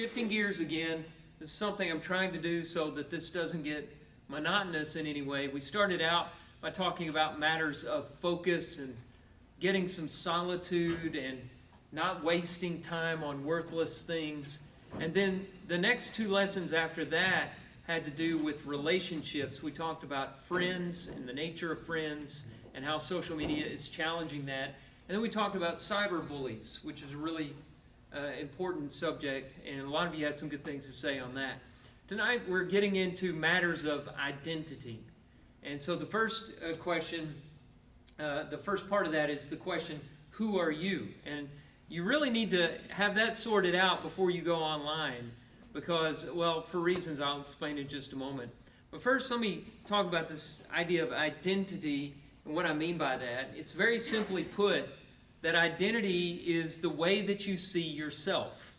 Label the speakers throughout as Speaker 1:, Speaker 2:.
Speaker 1: shifting gears again. This is something I'm trying to do so that this doesn't get monotonous in any way. We started out by talking about matters of focus and getting some solitude and not wasting time on worthless things. And then the next two lessons after that had to do with relationships. We talked about friends and the nature of friends and how social media is challenging that. And then we talked about cyberbullies, which is a really important subject, and a lot of you had some good things to say on that. Tonight we're getting into matters of identity. And so the first question, the first part of that is the question, who are you? And you really need to have that sorted out before you go online because, well, for reasons I'll explain in just a moment. But first, let me talk about this idea of identity and what I mean by that. It's very simply put that identity is the way that you see yourself,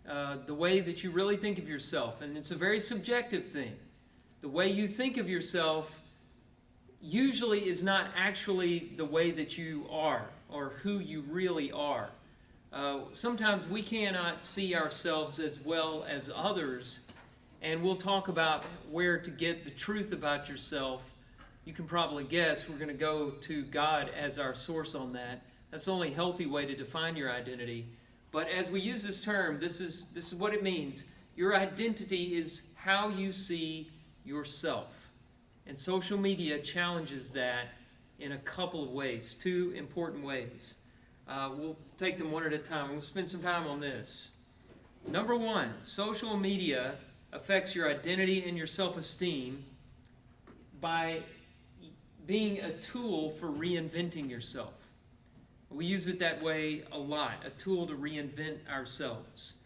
Speaker 1: the way that you really think of yourself. And it's a very subjective thing. The way you think of yourself usually is not actually the way that you are or who you really are. Sometimes we cannot see ourselves as well as others, and we'll talk about where to get the truth about yourself. You can probably guess we're going to go to God as our source on that. That's the only healthy way to define your identity. But as we use this term, this is what it means. Your identity is how you see yourself. And social media challenges that in a couple of ways, two important ways. We'll take them one at a time. We'll spend some time on this. Number one, social media affects your identity and your self-esteem by being a tool for reinventing yourself. We use it that way a lot, a tool to reinvent ourselves.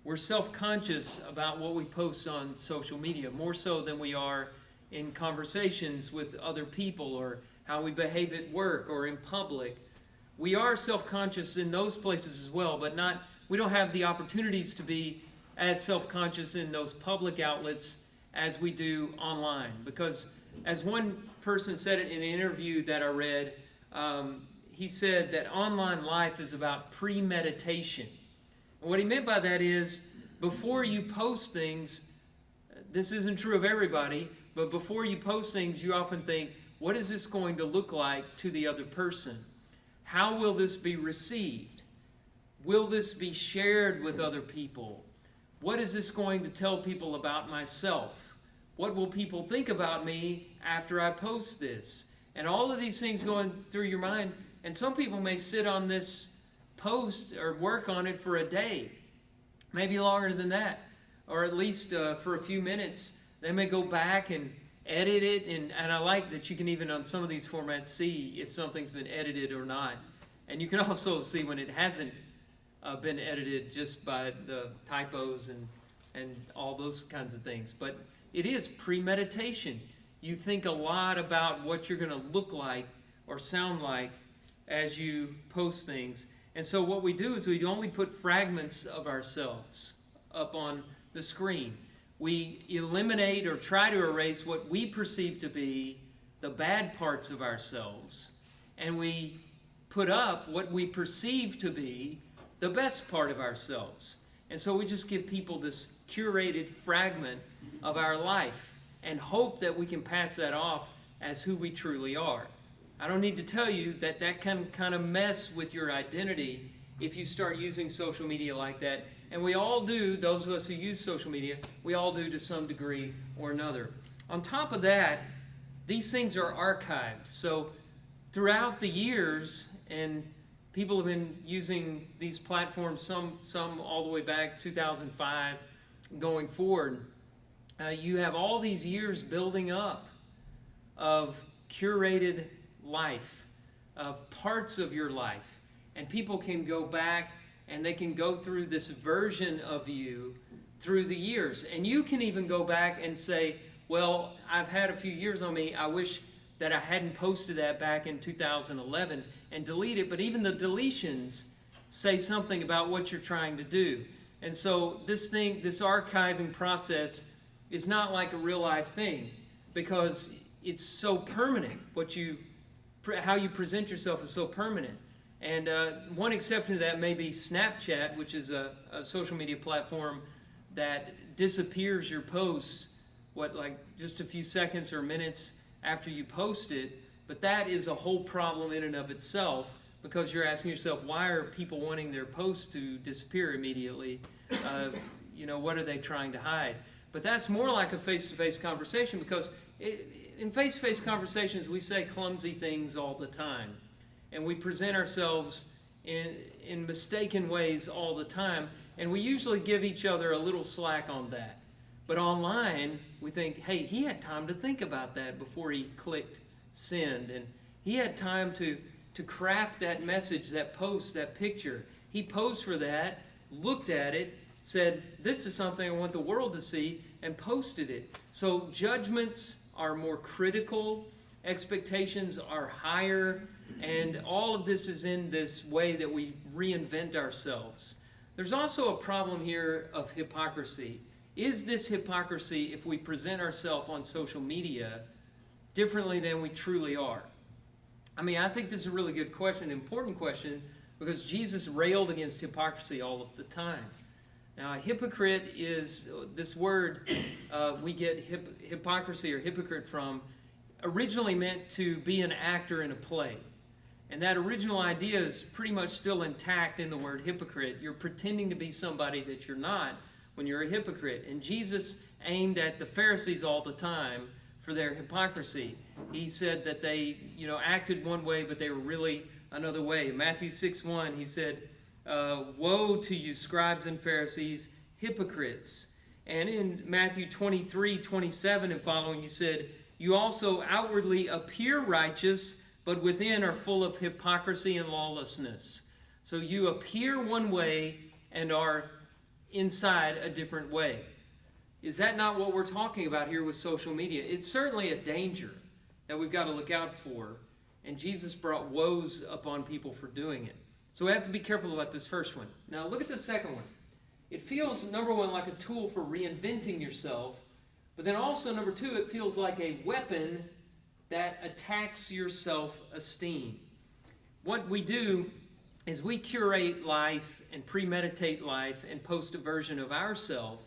Speaker 1: We're self-conscious about what we post on social media, more so than we are in conversations with other people or how we behave at work or in public. We are self-conscious in those places as well, but we don't have the opportunities to be as self-conscious in those public outlets as we do online. Because as one person said it in an interview that I read, he said that online life is about premeditation. And what he meant by that is before you post things, this isn't true of everybody, but before you post things, you often think, what is this going to look like to the other person? How will this be received? Will this be shared with other people? What is this going to tell people about myself? What will people think about me after I post this? And all of these things going through your mind. And some people may sit on this post or work on it for a day, maybe longer than that, or at least for a few minutes. They may go back and edit it, and I like that you can even on some of these formats see if something's been edited or not. And you can also see when it hasn't been edited just by the typos and all those kinds of things. But it is premeditation. You think a lot about what you're going to look like or sound like as you post things. And so what we do is we only put fragments of ourselves up on the screen. We eliminate or try to erase what we perceive to be the bad parts of ourselves, and we put up what we perceive to be the best part of ourselves. And so we just give people this curated fragment of our life and hope that we can pass that off as who we truly are. I don't need to tell you that that can kind of mess with your identity if you start using social media like that. And we all do, those of us who use social media, we all do to some degree or another. On top of that, these things are archived. So throughout the years, and people have been using these platforms, some all the way back 2005 going forward, you have all these years building up of curated life, of parts of your life. And people can go back and they can go through this version of you through the years. And you can even go back and say, well, I've had a few years on me. I wish that I hadn't posted that back in 2011 and delete it. But even the deletions say something about what you're trying to do. And so this archiving process is not like a real life thing because it's so permanent. How you present yourself is so permanent. And one exception to that may be Snapchat, which is a social media platform that disappears your posts, like just a few seconds or minutes after you post it. But that is a whole problem in and of itself, because you're asking yourself, why are people wanting their posts to disappear immediately? What are they trying to hide? But that's more like a face-to-face conversation, because in face-to-face conversations, we say clumsy things all the time. And we present ourselves in mistaken ways all the time. And we usually give each other a little slack on that. But online, we think, hey, he had time to think about that before he clicked send. And he had time to craft that message, that post, that picture. He posed for that, looked at it, said, this is something I want the world to see, and posted it. So judgments are more critical, expectations are higher, and all of this is in this way that we reinvent ourselves. There's also a problem here of hypocrisy. Is this hypocrisy if we present ourselves on social media differently than we truly are? I mean, I think this is a really good question, an important question, because Jesus railed against hypocrisy all of the time. Now, a hypocrite is this word we get hypocrisy or hypocrite from, originally meant to be an actor in a play. And that original idea is pretty much still intact in the word hypocrite. You're pretending to be somebody that you're not when you're a hypocrite. And Jesus aimed at the Pharisees all the time for their hypocrisy. He said that they, acted one way, but they were really another way. Matthew 6:1, he said, woe to you, scribes and Pharisees, hypocrites. And in Matthew 23:27 and following, he said, you also outwardly appear righteous, but within are full of hypocrisy and lawlessness. So you appear one way and are inside a different way. Is that not what we're talking about here with social media? It's certainly a danger that we've got to look out for. And Jesus brought woes upon people for doing it. So we have to be careful about this first one. Now look at the second one. It feels, number one, like a tool for reinventing yourself. But then also, number two, it feels like a weapon that attacks your self-esteem. What we do is we curate life and premeditate life and post a version of ourselves.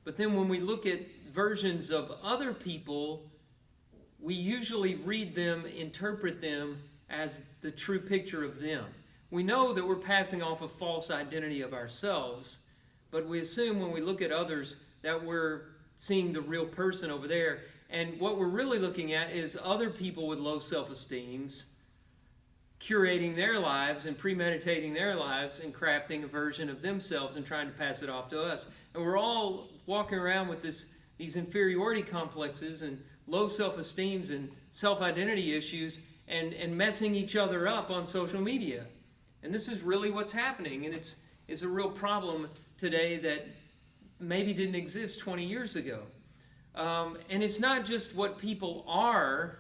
Speaker 1: But then when we look at versions of other people, we usually read them, interpret them as the true picture of them. We know that we're passing off a false identity of ourselves, but we assume when we look at others that we're seeing the real person over there. And what we're really looking at is other people with low self-esteems curating their lives and premeditating their lives and crafting a version of themselves and trying to pass it off to us. And we're all walking around with these inferiority complexes and low self-esteems and self-identity issues and messing each other up on social media. And this is really what's happening. And it's a real problem today that maybe didn't exist 20 years ago. And it's not just what people are,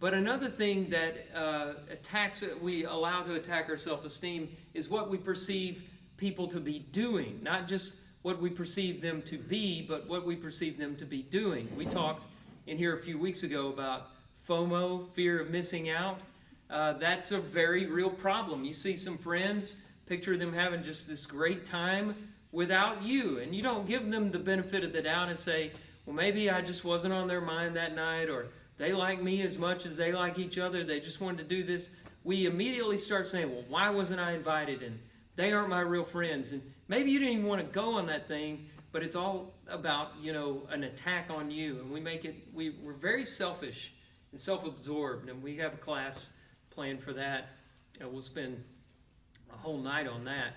Speaker 1: but another thing that we allow to attack our self-esteem is what we perceive people to be doing. Not just what we perceive them to be, but what we perceive them to be doing. We talked in here a few weeks ago about FOMO, fear of missing out. That's a very real problem. You see some friends, picture them having just this great time without you, and you don't give them the benefit of the doubt and say, well, maybe I just wasn't on their mind that night, or they like me as much as they like each other. They just wanted to do this. We immediately start saying, well, why wasn't I invited? And they aren't my real friends. And maybe you didn't even want to go on that thing, but it's all about, an attack on you. And we're very selfish and self-absorbed. And we have a class planned for that. And we'll spend a whole night on that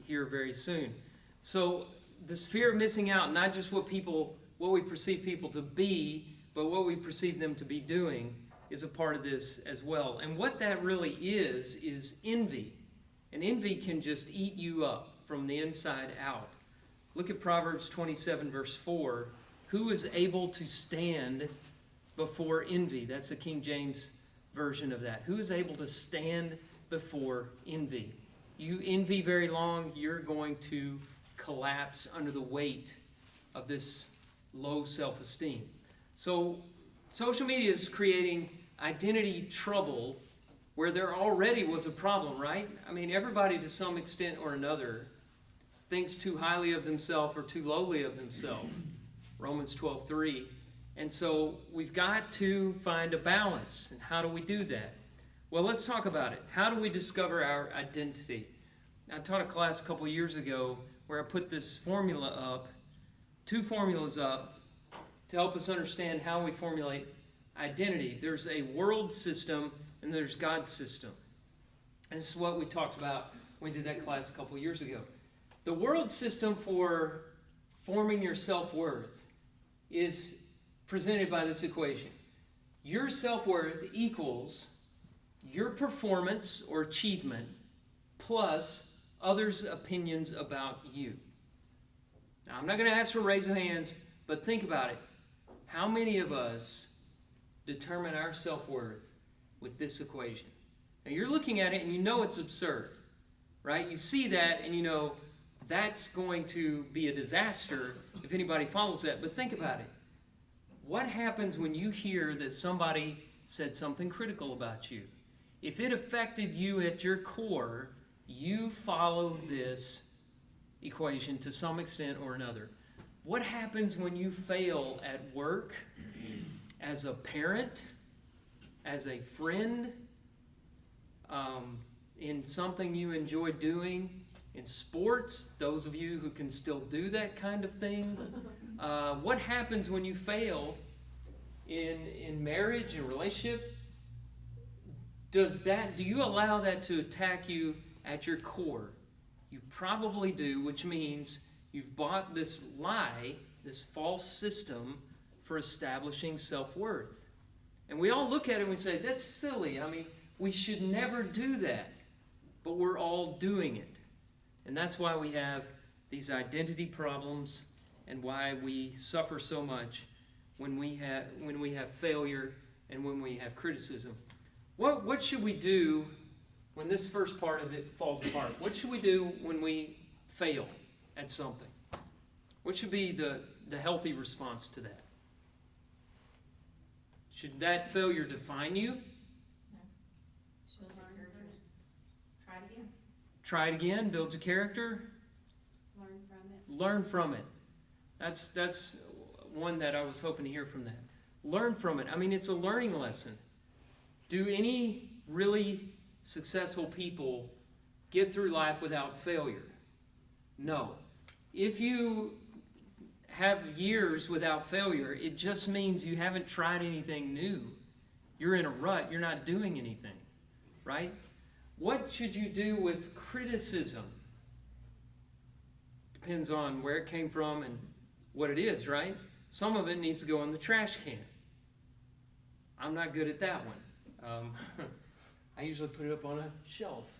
Speaker 1: here very soon. So this fear of missing out, not just what we perceive people to be, but what we perceive them to be doing, is a part of this as well. And what that really is envy. And envy can just eat you up from the inside out. Look at Proverbs 27, verse 4. Who is able to stand before envy? That's the King James version of that. Who is able to stand before envy? You envy very long, you're going to collapse under the weight of this low self-esteem. So social media is creating identity trouble where there already was a problem, right? I mean, everybody to some extent or another thinks too highly of themselves or too lowly of themselves. Romans 12:3. And so we've got to find a balance. And how do we do that? Well, let's talk about it. How do we discover our identity? I taught a class a couple years ago where I put this formula up, 2 formulas up, to help us understand how we formulate identity. There's a world system and there's God's system. And this is what we talked about when we did that class a couple years ago. The world system for forming your self-worth is presented by this equation. Your self-worth equals your performance or achievement plus others' opinions about you. Now, I'm not going to ask for a raise of hands, but think about it. How many of us determine our self-worth with this equation? Now, you're looking at it and you know it's absurd, right? You see that and you know that's going to be a disaster if anybody follows that. But think about it. What happens when you hear that somebody said something critical about you? If it affected you at your core, you follow this equation to some extent or another. What happens when you fail at work, as a parent, as a friend, in something you enjoy doing, in sports, those of you who can still do that kind of thing? What happens when you fail in marriage and relationship? Do you allow that to attack you at your core? You probably do, which means you've bought this lie, this false system for establishing self-worth. And we all look at it and we say, that's silly. I mean, we should never do that. But we're all doing it. And that's why we have these identity problems and why we suffer so much when we have failure and when we have criticism. What should we do when this first part of it falls apart? What should we do when we fail at something? What should be the healthy response to that? Should that failure define you? Try it again, build your character. Learn from it. That's one that I was hoping to hear from that. Learn from it. I mean, it's a learning lesson. Do any really successful people get through life without failure? No. If you have years without failure, it just means you haven't tried anything new. You're in a rut. You're not doing anything, right? What should you do with criticism? Depends on where it came from and what it is, right? Some of it needs to go in the trash can. I'm not good at that one. I usually put it up on a shelf.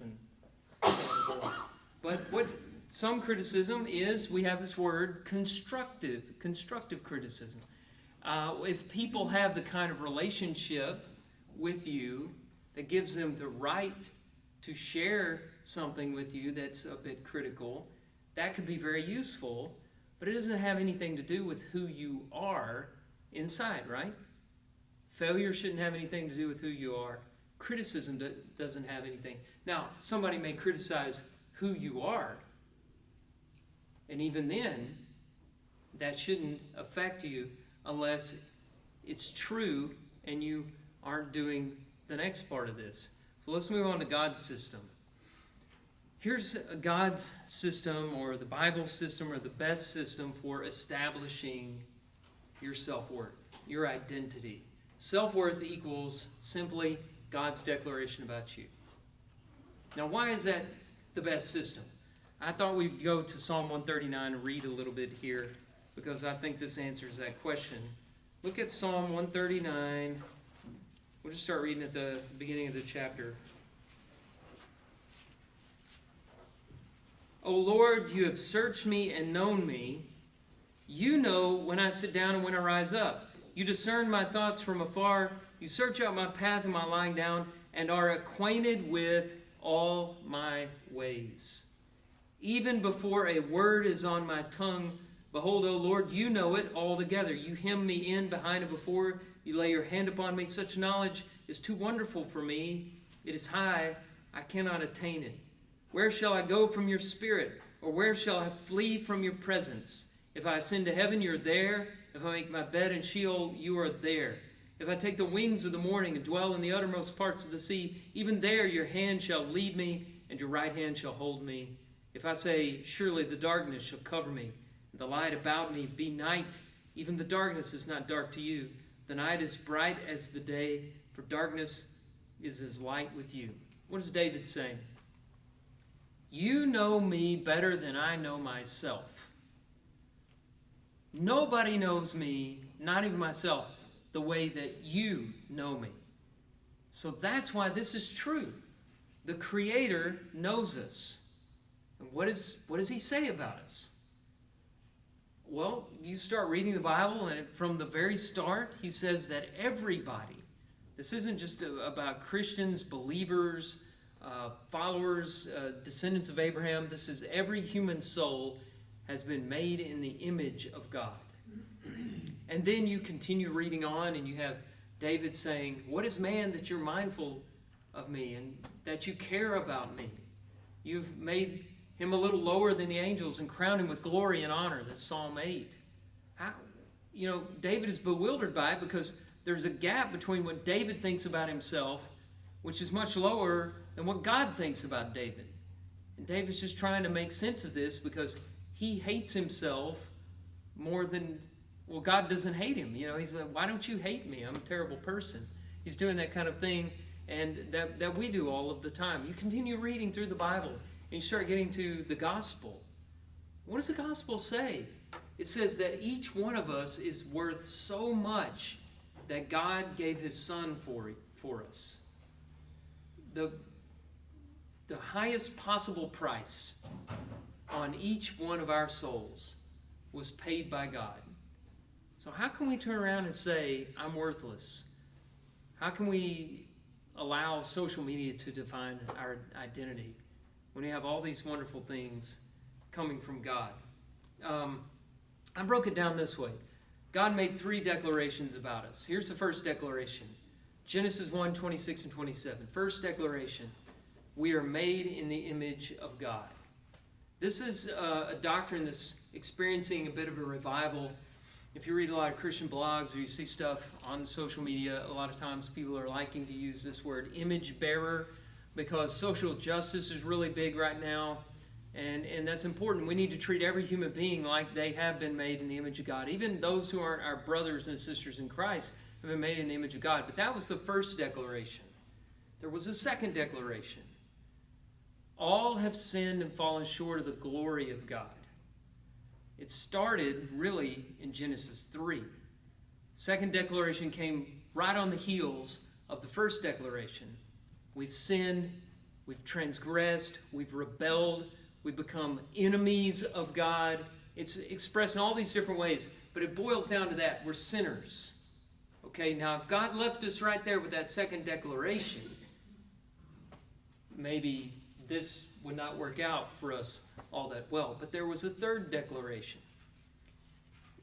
Speaker 1: But what some criticism is, we have this word, constructive criticism. If people have the kind of relationship with you that gives them the right to share something with you that's a bit critical, that could be very useful, but it doesn't have anything to do with who you are inside, right? Failure shouldn't have anything to do with who you are. Criticism doesn't have anything. Now, somebody may criticize who you are, and even then, that shouldn't affect you unless it's true and you aren't doing the next part of this. So let's move on to God's system. Here's God's system, or the Bible system, or the best system for establishing your self-worth, your identity. Self-worth equals simply God's declaration about you. Now, why is that the best system? I thought we'd go to Psalm 139 and read a little bit here, because I think this answers that question. Look at Psalm 139. We'll just start reading at the beginning of the chapter. O Lord, you have searched me and known me. You know when I sit down and when I rise up. You discern my thoughts from afar. You search out my path and my lying down, and are acquainted with all my ways. Even before a word is on my tongue, behold, O Lord, you know it altogether. You hem me in behind and before. You lay your hand upon me. Such knowledge is too wonderful for me. It is high, I cannot attain it. Where shall I go from your spirit? Or where shall I flee from your presence? If I ascend to heaven, you're there. If I make my bed in Sheol, you are there. If I take the wings of the morning and dwell in the uttermost parts of the sea, even there your hand shall lead me, and your right hand shall hold me. If I say, surely the darkness shall cover me, and the light about me be night, even the darkness is not dark to you. The night is bright as the day, for darkness is as light with you. What is David saying? You know me better than I know myself. Nobody knows me, not even myself, the way that you know me. So that's why this is true. The Creator knows us. And what does he say about us? Well, you start reading the Bible, and from the very start, he says that everybody, this isn't just about Christians, believers, followers, descendants of Abraham. This is every human soul has been made in the image of God. And then you continue reading on, and you have David saying, what is man that you're mindful of me and that you care about me? You've made him a little lower than the angels and crowned him with glory and honor. That's Psalm 8. David is bewildered by it because there's a gap between what David thinks about himself, which is much lower than what God thinks about David. And David's just trying to make sense of this because he hates himself more than, well, God doesn't hate him. He's like, why don't you hate me? I'm a terrible person. He's doing that kind of thing, and that we do all of the time. You continue reading through the Bible, and you start getting to the gospel. What does the gospel say? It says that each one of us is worth so much that God gave his son for us. The highest possible price on each one of our souls was paid by God. So how can we turn around and say, I'm worthless? How can we allow social media to define our identity when we have all these wonderful things coming from God? I broke it down this way. God made 3 declarations about us. Here's the first declaration. Genesis 1, 26 and 27. First declaration. We are made in the image of God. This is a doctrine that's experiencing a bit of a revival. If you read a lot of Christian blogs or you see stuff on social media, a lot of times people are liking to use this word image bearer because social justice is really big right now. And that's important. We need to treat every human being like they have been made in the image of God. Even those who aren't our brothers and sisters in Christ have been made in the image of God. But that was the first declaration. There was a second declaration. All have sinned and fallen short of the glory of God. It started really in Genesis 3. Second declaration came right on the heels of the first declaration. We've sinned, we've transgressed, we've rebelled, we've become enemies of God. It's expressed in all these different ways, but it boils down to that. We're sinners. Okay, now if God left us right there with that second declaration, maybe this would not work out for us all that well. But there was a third declaration.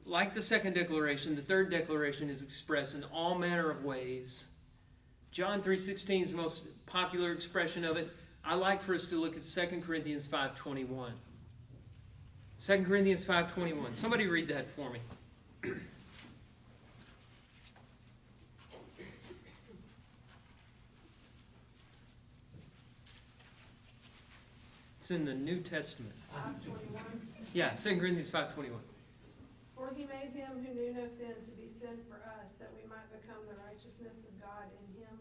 Speaker 1: Like the second declaration, the third declaration is expressed in all manner of ways. John 3:16 is the most popular expression of it. I like for us to look at 2 Corinthians 5:21. 2 Corinthians 5:21. Somebody read that for me. It's in the New Testament.
Speaker 2: 5:21.
Speaker 1: Yeah, 2 Corinthians 5:21.
Speaker 2: For he made him who knew no sin to be sin for us, that we might become the righteousness of God in him.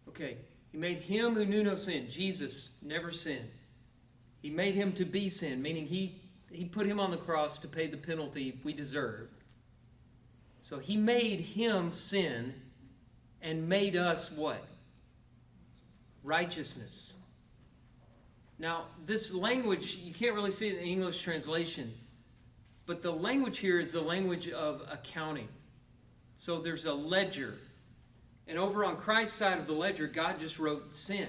Speaker 1: Okay, he made him who knew no sin. Jesus never sinned. He made him to be sin, meaning he put him on the cross to pay the penalty we deserve. So he made him sin and made us what? Righteousness. Now, this language, you can't really see it in the English translation, but the language here is the language of accounting. So there's a ledger. And over on Christ's side of the ledger, God just wrote sin.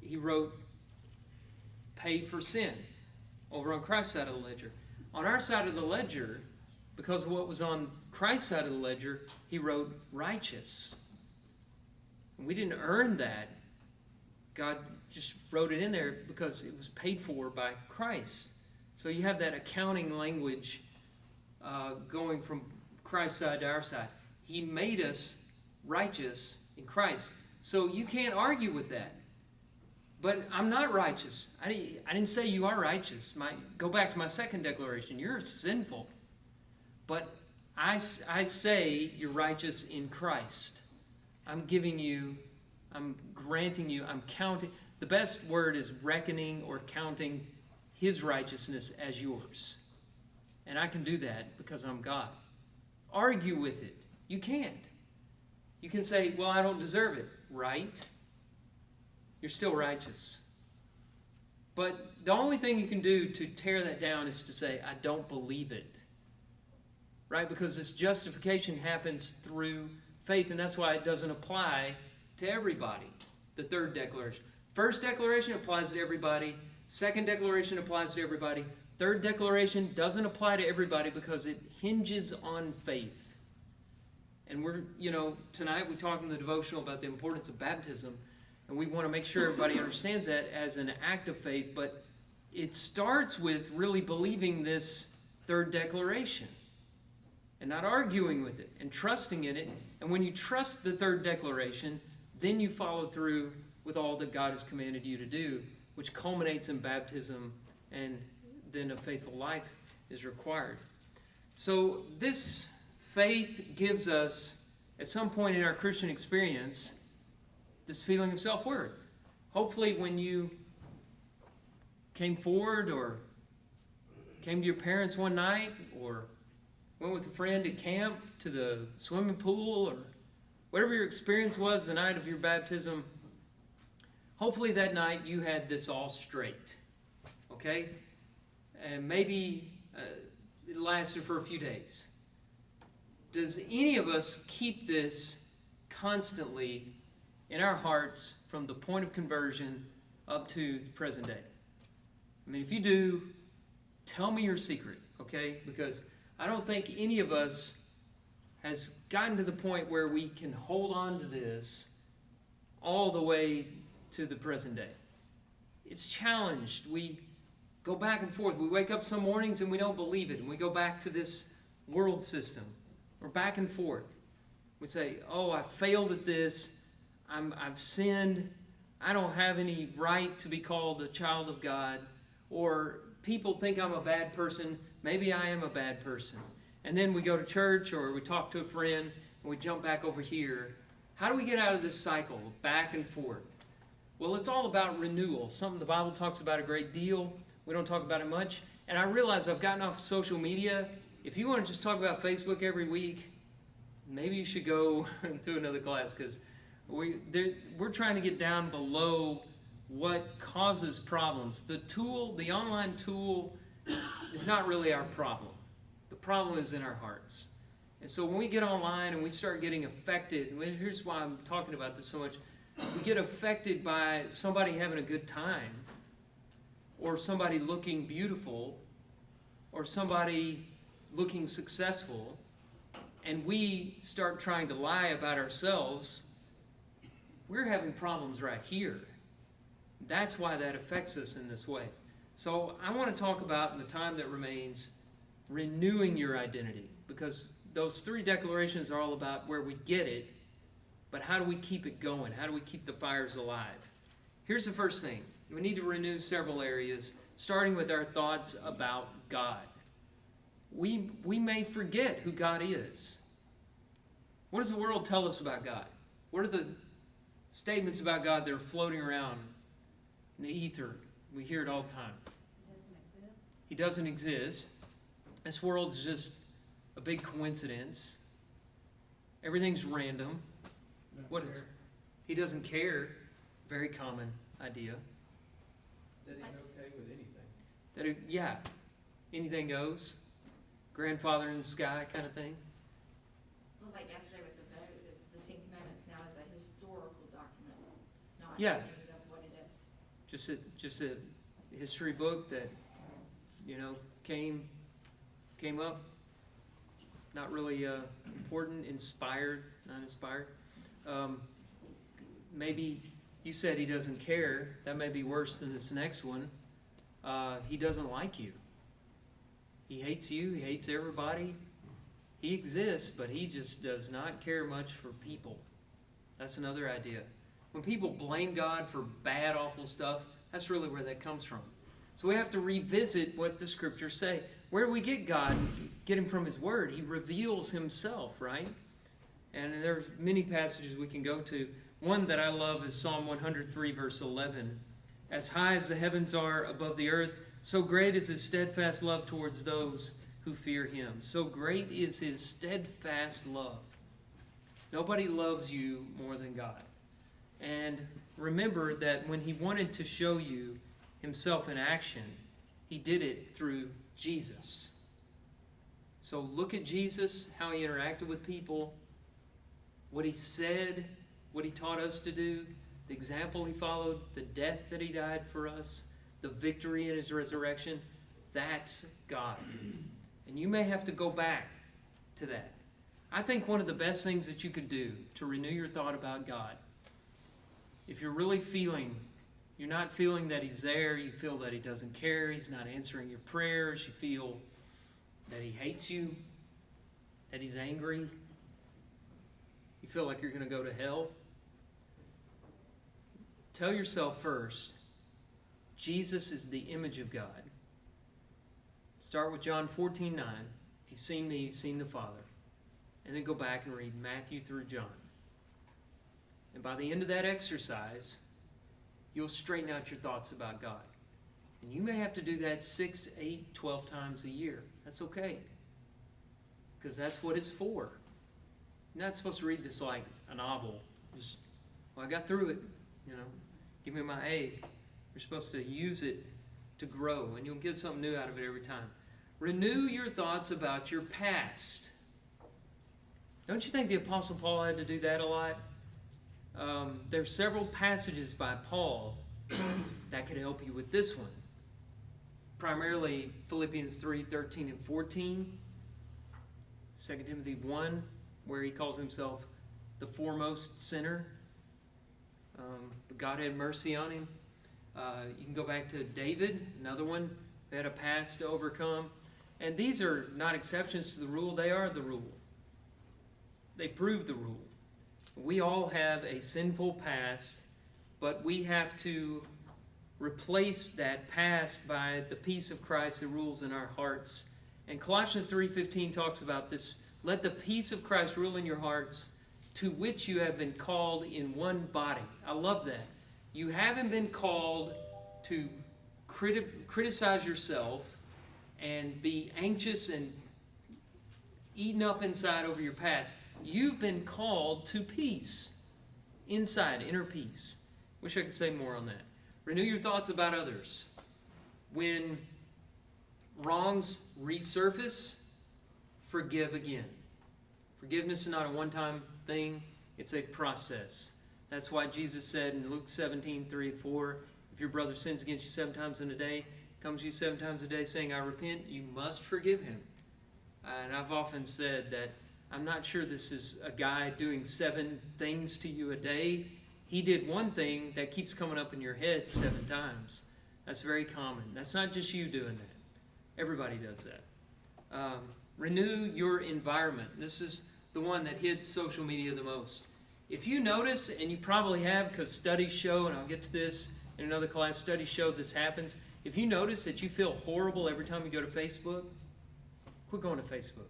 Speaker 1: He wrote pay for sin over on Christ's side of the ledger. On our side of the ledger, because of what was on Christ's side of the ledger, he wrote righteous. And we didn't earn that. God just wrote it in there because it was paid for by Christ. So you have that accounting language going from Christ's side to our side. He made us righteous in Christ. So you can't argue with that. But I'm not righteous. I didn't say you are righteous. Go back to my second declaration. You're sinful. But I say you're righteous in Christ. I'm granting you, I'm counting. The best word is reckoning or counting his righteousness as yours. And I can do that because I'm God. Argue with it. You can't. You can say, well, I don't deserve it. Right? You're still righteous. But the only thing you can do to tear that down is to say, I don't believe it. Right? Because this justification happens through faith, and that's why it doesn't apply to everybody. The third declaration. First declaration applies to everybody. Second declaration applies to everybody. Third declaration doesn't apply to everybody because it hinges on faith. And tonight we talked in the devotional about the importance of baptism. And we want to make sure everybody understands that as an act of faith, but it starts with really believing this third declaration and not arguing with it and trusting in it. And when you trust the third declaration, then you follow through with all that God has commanded you to do, which culminates in baptism, and then a faithful life is required. So this faith gives us, at some point in our Christian experience, this feeling of self-worth. Hopefully when you came forward or came to your parents one night or went with a friend at camp to the swimming pool or whatever your experience was the night of your baptism, hopefully that night you had this all straight. Okay? And maybe it lasted for a few days. Does any of us keep this constantly in our hearts from the point of conversion up to the present day? I mean, if you do, tell me your secret, okay? Because I don't think any of us has gotten to the point where we can hold on to this all the way to the present day. It's challenged. We go back and forth. We wake up some mornings and we don't believe it, and we go back to this world system. We're back and forth. We say, oh, I failed at this. I've sinned. I don't have any right to be called a child of God. Or people think I'm a bad person. Maybe I am a bad person. And then we go to church or we talk to a friend and we jump back over here. How do we get out of this cycle, back and forth? Well, it's all about renewal, something the Bible talks about a great deal. We don't talk about it much. And I realize I've gotten off social media. If you want to just talk about Facebook every week, maybe you should go to another class, because we're trying to get down below what causes problems. The online tool is not really our problem. The problem is in our hearts. And so when we get online and we start getting affected, and here's why I'm talking about this so much, we get affected by somebody having a good time, or somebody looking beautiful, or somebody looking successful, and we start trying to lie about ourselves. We're having problems right here. That's why that affects us in this way. So I want to talk about, in the time that remains, renewing your identity, because those three declarations are all about where we get it, but how do we keep it going? How do we keep the fires alive? Here's the first thing. We need to renew several areas, starting with our thoughts about God. We may forget who God is. What does the world tell us about God? What are the statements about God that are floating around in the ether? We hear it all the time. He doesn't exist. This world's just a big coincidence. Everything's random. He doesn't care. Very common idea.
Speaker 3: That he's okay with anything.
Speaker 1: Anything goes. Grandfather in the sky kind of thing.
Speaker 4: Well, like yesterday with the vote, it's the Ten Commandments now is a historical document, not
Speaker 1: Yeah.
Speaker 4: what it is.
Speaker 1: Just a history book that, came up. Not really important, inspired, not inspired. maybe you said he doesn't care. That may be worse than this next one. He doesn't like you. He hates you. He hates everybody. He exists, but he just does not care much for people. That's another idea. When people blame God for bad, awful stuff, that's really where that comes from. So we have to revisit what the scriptures say. Where do we get God? Get him from his word. He reveals himself, right? And there's many passages we can go to. One that I love is Psalm 103, verse 11. As high as the heavens are above the earth, so great is his steadfast love towards those who fear him. So great is his steadfast love. Nobody loves you more than God. And remember that when he wanted to show you himself in action, he did it through Jesus. So look at Jesus, how he interacted with people, what he said, what he taught us to do, the example he followed, the death that he died for us, the victory in his resurrection. That's God. And you may have to go back to that. I think one of the best things that you could do to renew your thought about God, if you're really feeling, you're not feeling that he's there, you feel that he doesn't care, he's not answering your prayers, you feel that he hates you, that he's angry, you feel like you're going to go to hell, tell yourself first, Jesus is the image of God. Start with John 14:9. If you've seen me, you've seen the Father. And then go back and read Matthew through John. And by the end of that exercise, you'll straighten out your thoughts about God. And you may have to do that 6, 8, 12 times a year. That's okay. Because that's what it's for. You're not supposed to read this like a novel. Just, well, I got through it. Give me my A. You're supposed to use it to grow, and you'll get something new out of it every time. Renew your thoughts about your past. Don't you think the Apostle Paul had to do that a lot? There's several passages by Paul that could help you with this one. Primarily Philippians 3:13 and 14. 2 Timothy 1, where he calls himself the foremost sinner. But God had mercy on him. You can go back to David, another one who had a past to overcome. And these are not exceptions to the rule. They are the rule. They prove the rule. We all have a sinful past, but we have to replace that past by the peace of Christ that rules in our hearts. And Colossians 3:15 talks about this. Let the peace of Christ rule in your hearts, to which you have been called in one body. I love that. You haven't been called to criticize yourself and be anxious and eaten up inside over your past. You've been called to peace. Inside, inner peace. Wish I could say more on that. Renew your thoughts about others. When wrongs resurface, forgive again. Forgiveness is not a one-time thing. It's a process. That's why Jesus said in Luke 17:3-4, if your brother sins against you 7 times in a day, comes to you 7 times a day saying, I repent, you must forgive him. And I've often said that I'm not sure this is a guy doing 7 things to you a day. He did one thing that keeps coming up in your head 7 times. That's very common. That's not just you doing that. Everybody does that. Renew your environment. This is the one that hits social media the most. If you notice, and you probably have because studies show, and I'll get to this in another class, studies show this happens. If you notice that you feel horrible every time you go to Facebook, quit going to Facebook.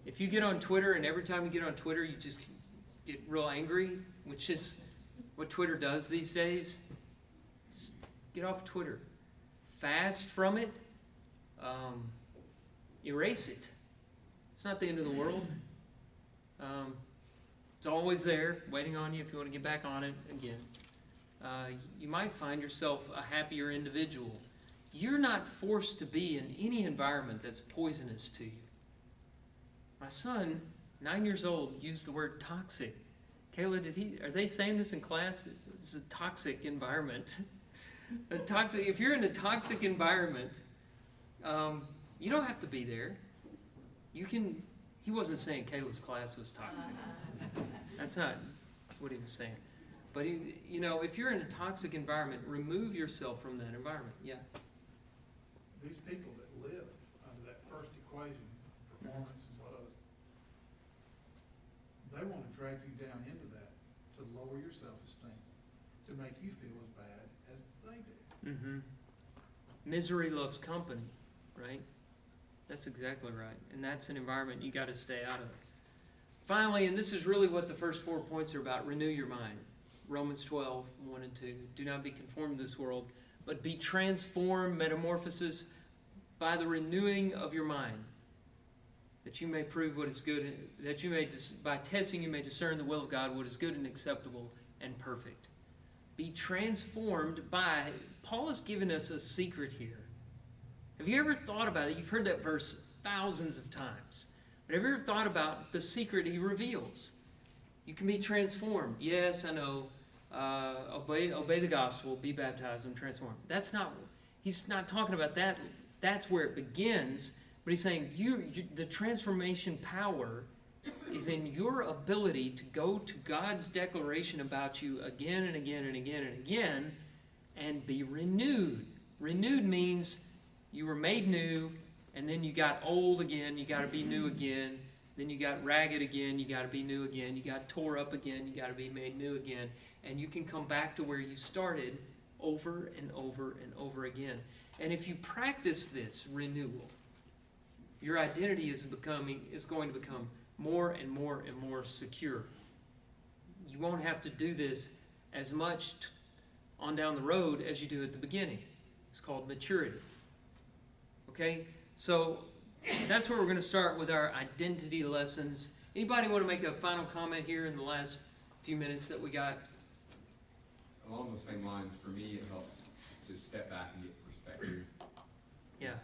Speaker 1: If you get on Twitter and every time you get on Twitter you just get real angry, which is what Twitter does these days, just get off Twitter. Fast from it. Erase it. It's not the end of the world. It's always there, waiting on you if you want to get back on it again. You might find yourself a happier individual. You're not forced to be in any environment that's poisonous to you. My son, 9 years old, used the word toxic. Kayla, are they saying this in class? This is a toxic environment. If you're in a toxic environment, you don't have to be there. He wasn't saying Kayla's class was toxic. That's not what he was saying. But, you know, if you're in a toxic environment, remove yourself from that environment, yeah.
Speaker 5: These people that live under that first equation, performance and what others, they wanna drag you down into that to lower your self-esteem, to make you feel as bad as they do.
Speaker 1: Mm-hmm. Misery loves company, right? That's exactly right. And that's an environment you gotta stay out of. Finally, and this is really what the first 4 points are about, renew your mind. Romans 12, 1 and 2. Do not be conformed to this world, but be transformed, metamorphosis, by the renewing of your mind, that you may prove what is good, that you may, by testing you may discern the will of God, what is good and acceptable and perfect. Be transformed by, Paul has given us a secret here. Have you ever thought about it? You've heard that verse thousands of times. But have you ever thought about the secret he reveals? You can be transformed. Yes, I know. Obey the gospel, be baptized, and transformed. That's not, he's not talking about that. That's where it begins. But he's saying the transformation power is in your ability to go to God's declaration about you again and again and again and again and be renewed. Renewed means you were made new, and then you got old again, you got to be new again. Then you got ragged again, you got to be new again. You got tore up again, you got to be made new again. And you can come back to where you started over and over and over again. And if you practice this renewal, your identity is going to become more and more and more secure. You won't have to do this as much on down the road as you do at the beginning. It's called maturity. Okay? So that's where we're going to start with our identity lessons. Anybody want to make a final comment here in the last few minutes that we got?
Speaker 6: Along those same lines, for me, it helps to step back and get perspective.
Speaker 1: Yeah.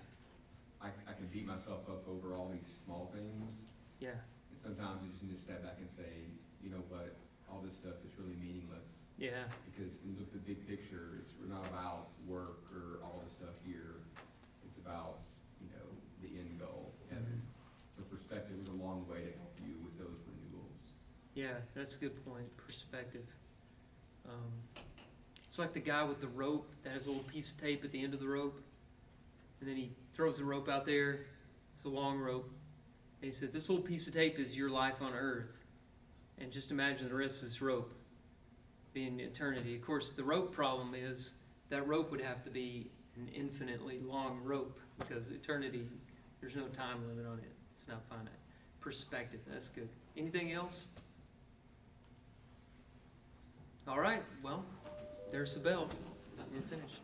Speaker 6: I can beat myself up over all these small things.
Speaker 1: Yeah.
Speaker 6: And sometimes you just need to step back and say, you know what, all this stuff is really meaningless.
Speaker 1: Yeah.
Speaker 6: Because when you look at the big picture, it's not about work or all this stuff here. It's about, you know, the end goal, heaven. So perspective is a long way to help you with those renewals.
Speaker 1: Yeah, that's a good point. Perspective. It's like the guy with the rope that has a little piece of tape at the end of the rope. And then he throws the rope out there. It's a long rope. And he said, this little piece of tape is your life on earth. And just imagine the rest of this rope being eternity. Of course, the rope problem is that rope would have to be an infinitely long rope because eternity, there's no time limit on it. It's not finite. Perspective, that's good. Anything else? All right, well, there's the bell. We're finished.